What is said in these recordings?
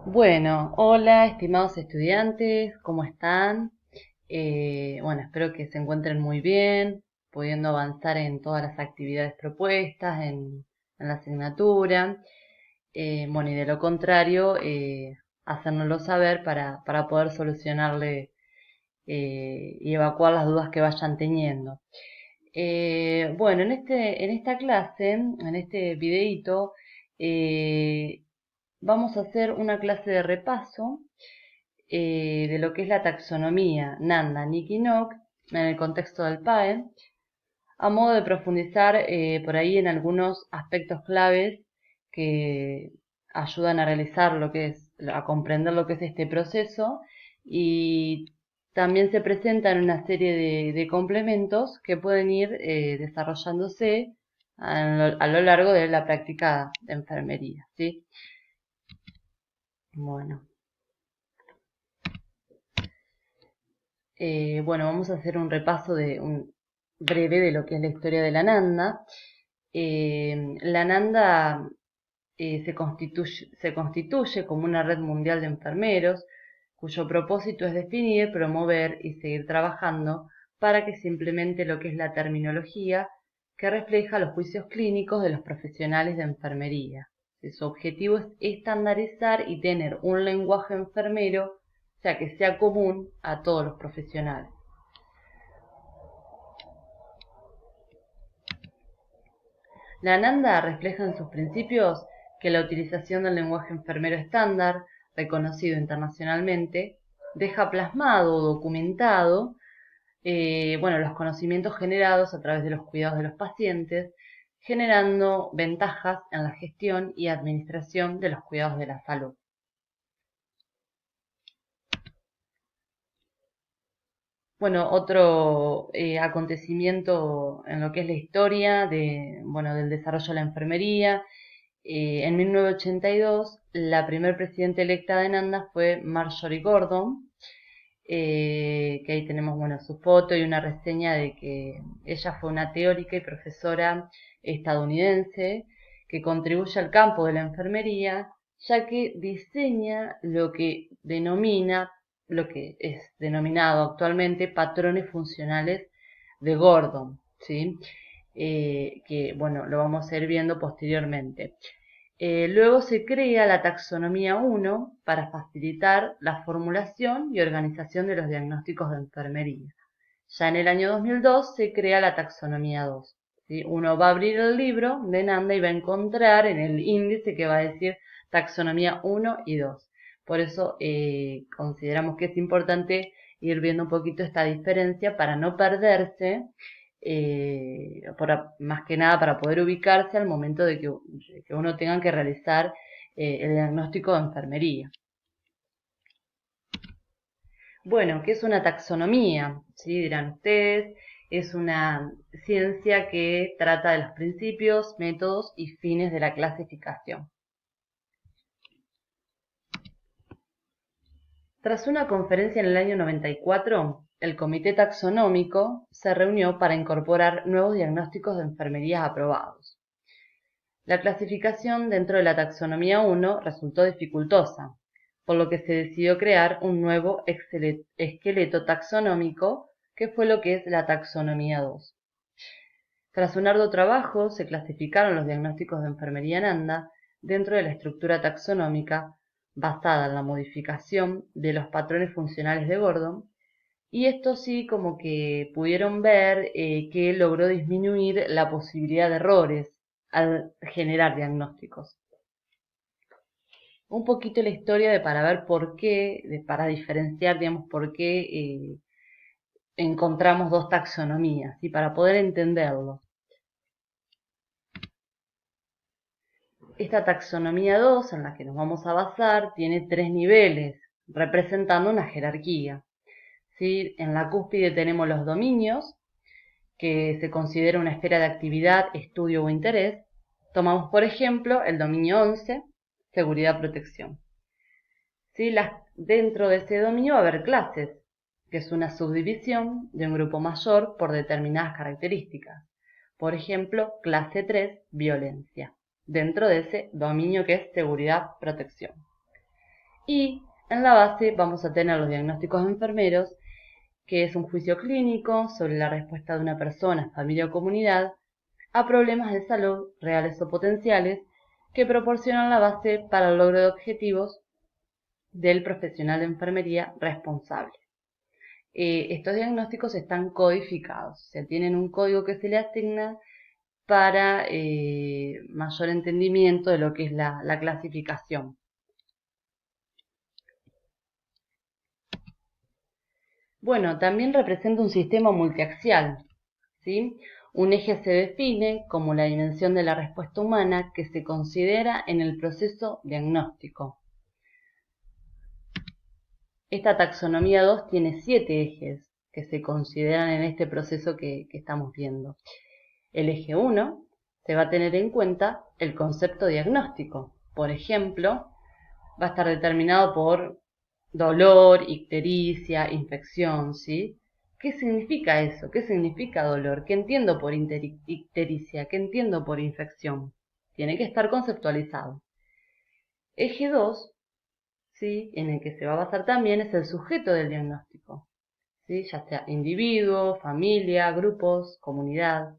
Bueno, hola estimados estudiantes, ¿cómo están? Bueno, espero que se encuentren muy bien, pudiendo avanzar en todas las actividades propuestas en la asignatura. Bueno, y de lo contrario, hacérnoslo saber para poder solucionarle y evacuar las dudas que vayan teniendo. Bueno, en esta clase, en este videíto, eh, vamos a hacer una clase de repaso de lo que es la taxonomía Nanda Nikki Knock en el contexto del PAE, a modo de profundizar por ahí en algunos aspectos claves que ayudan a realizar a comprender lo que es este proceso, y también se presentan una serie de complementos que pueden ir desarrollándose a lo largo de la práctica de enfermería, ¿sí? Bueno. Bueno, vamos a hacer un repaso breve de lo que es la historia de la Nanda. La Nanda se constituye como una red mundial de enfermeros, cuyo propósito es definir, promover y seguir trabajando para que se implemente lo que es la terminología que refleja los juicios clínicos de los profesionales de enfermería. Su objetivo es estandarizar y tener un lenguaje enfermero, o sea, que sea común a todos los profesionales. La Nanda refleja en sus principios que la utilización del lenguaje enfermero estándar, reconocido internacionalmente, deja plasmado o documentado los conocimientos generados a través de los cuidados de los pacientes, generando ventajas en la gestión y administración de los cuidados de la salud. Bueno, otro acontecimiento en lo que es la historia del desarrollo de la enfermería. En 1982, la primer presidenta electa de Nanda fue Marjorie Gordon, que ahí tenemos su foto y una reseña de que ella fue una teórica y profesora estadounidense que contribuye al campo de la enfermería, ya que diseña lo que es denominado actualmente patrones funcionales de Gordon, ¿sí? Que lo vamos a ir viendo posteriormente. Luego se crea la taxonomía 1 para facilitar la formulación y organización de los diagnósticos de enfermería. Ya en el año 2002 se crea la taxonomía 2. ¿Sí? Uno va a abrir el libro de Nanda y va a encontrar en el índice que va a decir taxonomía 1 y 2. Por eso consideramos que es importante ir viendo un poquito esta diferencia para no perderse, más que nada para poder ubicarse al momento de que uno tenga que realizar el diagnóstico de enfermería. Bueno, ¿qué es una taxonomía? ¿Sí? Dirán ustedes. Es una ciencia que trata de los principios, métodos y fines de la clasificación. Tras una conferencia en el año 94, el Comité Taxonómico se reunió para incorporar nuevos diagnósticos de enfermería aprobados. La clasificación dentro de la taxonomía 1 resultó dificultosa, por lo que se decidió crear un nuevo esqueleto taxonómico, que fue lo que es la taxonomía 2. Tras un arduo trabajo, se clasificaron los diagnósticos de enfermería Nanda dentro de la estructura taxonómica basada en la modificación de los patrones funcionales de Gordon, y esto sí como que pudieron ver que logró disminuir la posibilidad de errores al generar diagnósticos. Un poquito la historia para ver por qué, para diferenciar, digamos, por qué encontramos dos taxonomías y para poder entenderlo. Esta taxonomía 2 en la que nos vamos a basar tiene 3 niveles, representando una jerarquía. ¿Sí? En la cúspide tenemos los dominios, que se considera una esfera de actividad, estudio o interés. Tomamos, por ejemplo, el dominio 11, seguridad-protección. ¿Sí? Dentro de ese dominio va a haber clases, que es una subdivisión de un grupo mayor por determinadas características. Por ejemplo, clase 3, violencia, dentro de ese dominio que es seguridad-protección. Y en la base vamos a tener los diagnósticos enfermeros, que es un juicio clínico sobre la respuesta de una persona, familia o comunidad a problemas de salud reales o potenciales que proporcionan la base para el logro de objetivos del profesional de enfermería responsable. Estos diagnósticos están codificados, o sea, tienen un código que se le asigna para mayor entendimiento de lo que es la clasificación. Bueno, también representa un sistema multiaxial, ¿sí? Un eje se define como la dimensión de la respuesta humana que se considera en el proceso diagnóstico. Esta taxonomía 2 tiene 7 ejes que se consideran en este proceso que estamos viendo. El eje 1 se va a tener en cuenta el concepto diagnóstico. Por ejemplo, va a estar determinado por dolor, ictericia, infección, ¿sí? ¿Qué significa eso? ¿Qué significa dolor? ¿Qué entiendo por ictericia? ¿Qué entiendo por infección? Tiene que estar conceptualizado. Eje 2, ¿sí? En el que se va a basar también es el sujeto del diagnóstico, ¿sí? Ya sea individuo, familia, grupos, comunidad.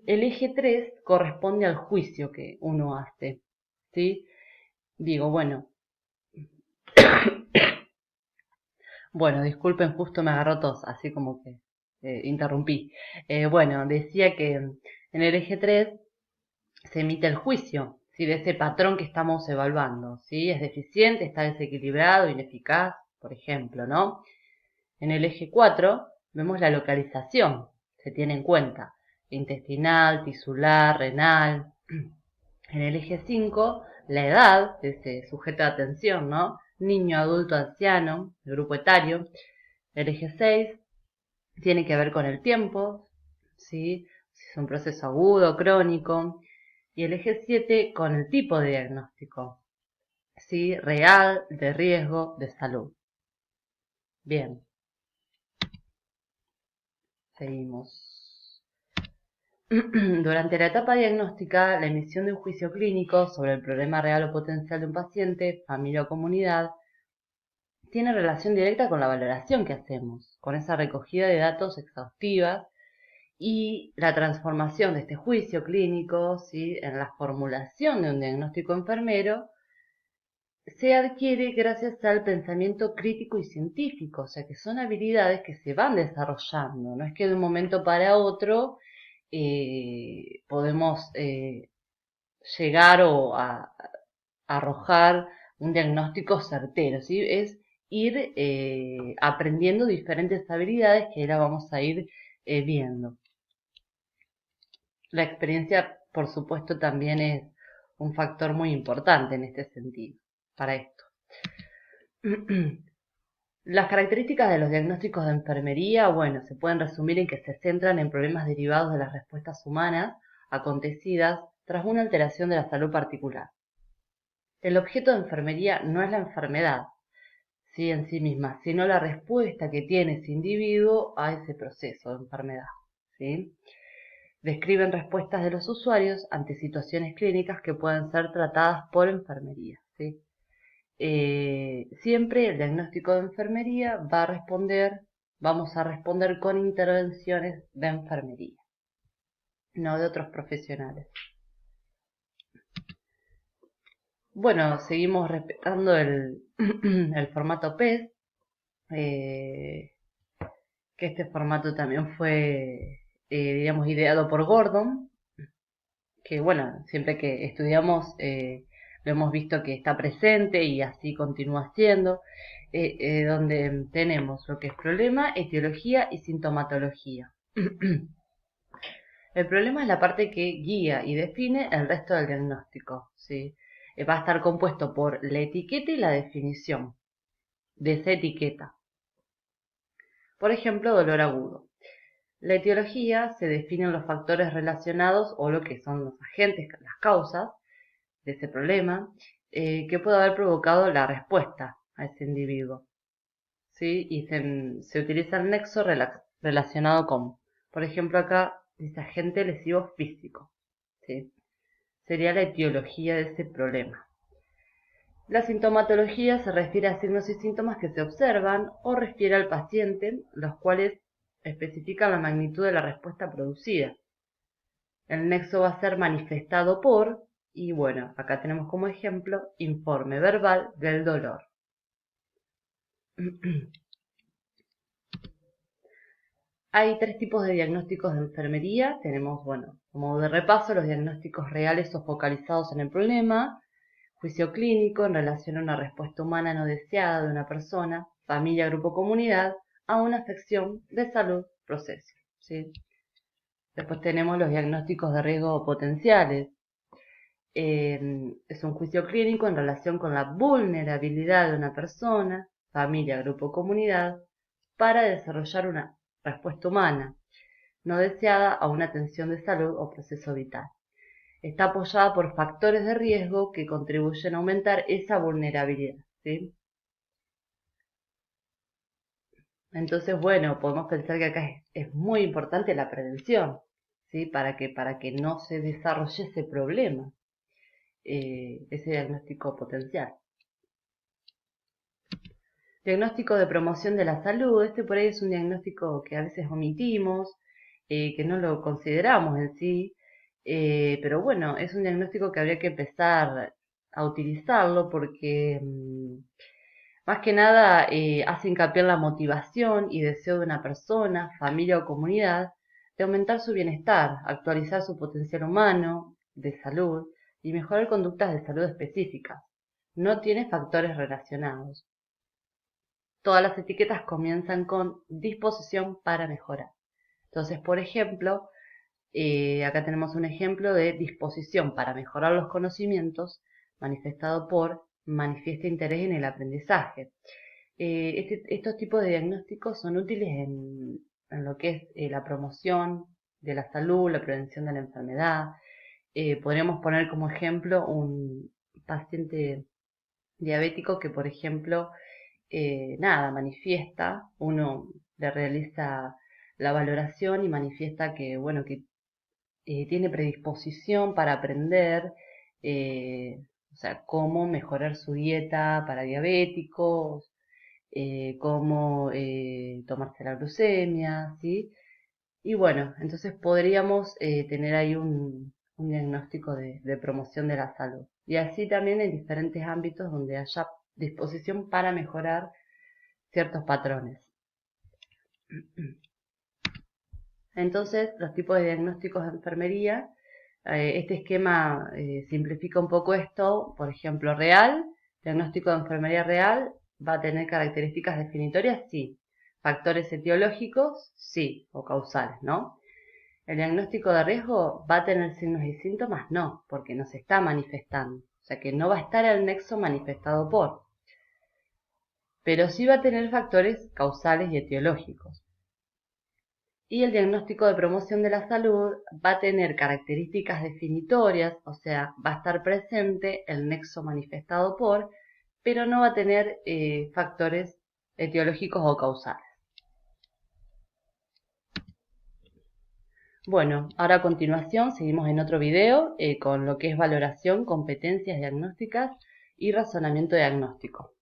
El eje 3 corresponde al juicio que uno hace, ¿sí? Digo, bueno, disculpen, justo me agarró tos, así como que interrumpí. Bueno, decía que en el eje 3 se emite el juicio, ¿sí? De ese patrón que estamos evaluando, ¿sí? Es deficiente, está desequilibrado, ineficaz, por ejemplo, ¿no? En el eje 4 vemos la localización, se tiene en cuenta, intestinal, tisular, renal. En el eje 5, la edad de ese sujeto de atención, ¿no? Niño, adulto, anciano, el grupo etario. El eje 6 tiene que ver con el tiempo, ¿sí? Si es un proceso agudo, crónico. Y el eje 7 con el tipo de diagnóstico, ¿sí? Real, de riesgo, de salud. Bien, seguimos. Durante la etapa diagnóstica, la emisión de un juicio clínico sobre el problema real o potencial de un paciente, familia o comunidad, tiene relación directa con la valoración que hacemos, con esa recogida de datos exhaustivas y la transformación de este juicio clínico, ¿sí? En la formulación de un diagnóstico enfermero se adquiere gracias al pensamiento crítico y científico, o sea que son habilidades que se van desarrollando, no es que de un momento para otro podemos llegar a arrojar un diagnóstico certero, ¿sí? Es ir aprendiendo diferentes habilidades que ahora vamos a ir viendo. La experiencia, por supuesto, también es un factor muy importante en este sentido, para esto. Las características de los diagnósticos de enfermería, bueno, se pueden resumir en que se centran en problemas derivados de las respuestas humanas acontecidas tras una alteración de la salud particular. El objeto de enfermería no es la enfermedad, ¿sí? En sí misma, sino la respuesta que tiene ese individuo a ese proceso de enfermedad, ¿sí? Describen respuestas de los usuarios ante situaciones clínicas que pueden ser tratadas por enfermería, ¿sí? Siempre el diagnóstico de enfermería vamos a responder con intervenciones de enfermería, no de otros profesionales. Bueno, seguimos respetando el formato PES, que este formato también fue, digamos, ideado por Gordon, que bueno, siempre que estudiamos lo hemos visto que está presente y así continúa siendo, donde tenemos lo que es problema, etiología y sintomatología. El problema es la parte que guía y define el resto del diagnóstico, ¿sí? Va a estar compuesto por la etiqueta y la definición de esa etiqueta. Por ejemplo, dolor agudo. La etiología se definen los factores relacionados o lo que son los agentes, las causas de ese problema que puede haber provocado la respuesta a ese individuo, ¿sí? Y se utiliza el nexo relacionado con, por ejemplo, acá dice agente lesivo físico, ¿sí? Sería la etiología de ese problema. La sintomatología se refiere a signos y síntomas que se observan o refiere al paciente, los cuales especifican la magnitud de la respuesta producida. El nexo va a ser manifestado por, y bueno, acá tenemos como ejemplo, informe verbal del dolor. Hay tres tipos de diagnósticos de enfermería. Tenemos, bueno, como de repaso, los diagnósticos reales o focalizados en el problema, juicio clínico en relación a una respuesta humana no deseada de una persona, familia, grupo, comunidad, a una afección de salud, proceso. ¿Sí? Después tenemos los diagnósticos de riesgo potenciales. Es un juicio clínico en relación con la vulnerabilidad de una persona, familia, grupo, comunidad, para desarrollar una respuesta humana no deseada a una atención de salud o proceso vital. Está apoyada por factores de riesgo que contribuyen a aumentar esa vulnerabilidad. ¿Sí? Entonces, bueno, podemos pensar que acá es muy importante la prevención, ¿sí? Para que no se desarrolle ese problema, ese diagnóstico potencial. Diagnóstico de promoción de la salud. Este por ahí es un diagnóstico que a veces omitimos, que no lo consideramos en sí, pero bueno, es un diagnóstico que habría que empezar a utilizarlo porque más que nada hace hincapié en la motivación y deseo de una persona, familia o comunidad de aumentar su bienestar, actualizar su potencial humano de salud y mejorar conductas de salud específicas. No tiene factores relacionados. Todas las etiquetas comienzan con disposición para mejorar. Entonces, por ejemplo, acá tenemos un ejemplo de disposición para mejorar los conocimientos manifestado por manifiesta interés en el aprendizaje. Estos tipos de diagnósticos son útiles en lo que es la promoción de la salud, la prevención de la enfermedad. Podríamos poner como ejemplo un paciente diabético que, por ejemplo, nada, manifiesta, uno le realiza la valoración y manifiesta que, bueno, que tiene predisposición para aprender, o sea, cómo mejorar su dieta para diabéticos, cómo tomarse la glucemia, ¿sí? Y bueno, entonces podríamos tener ahí un diagnóstico de promoción de la salud. Y así también en diferentes ámbitos donde haya disposición para mejorar ciertos patrones. Entonces, los tipos de diagnósticos de enfermería, este esquema simplifica un poco esto. Por ejemplo, real, diagnóstico de enfermería real, va a tener características definitorias, sí. Factores etiológicos, sí, o causales, ¿no? El diagnóstico de riesgo va a tener signos y síntomas, no, porque no se está manifestando. O sea que no va a estar el nexo manifestado por. Pero sí va a tener factores causales y etiológicos. Y el diagnóstico de promoción de la salud va a tener características definitorias, o sea, va a estar presente el nexo manifestado por, pero no va a tener factores etiológicos o causales. Bueno, ahora a continuación seguimos en otro video con lo que es valoración, competencias diagnósticas y razonamiento diagnóstico.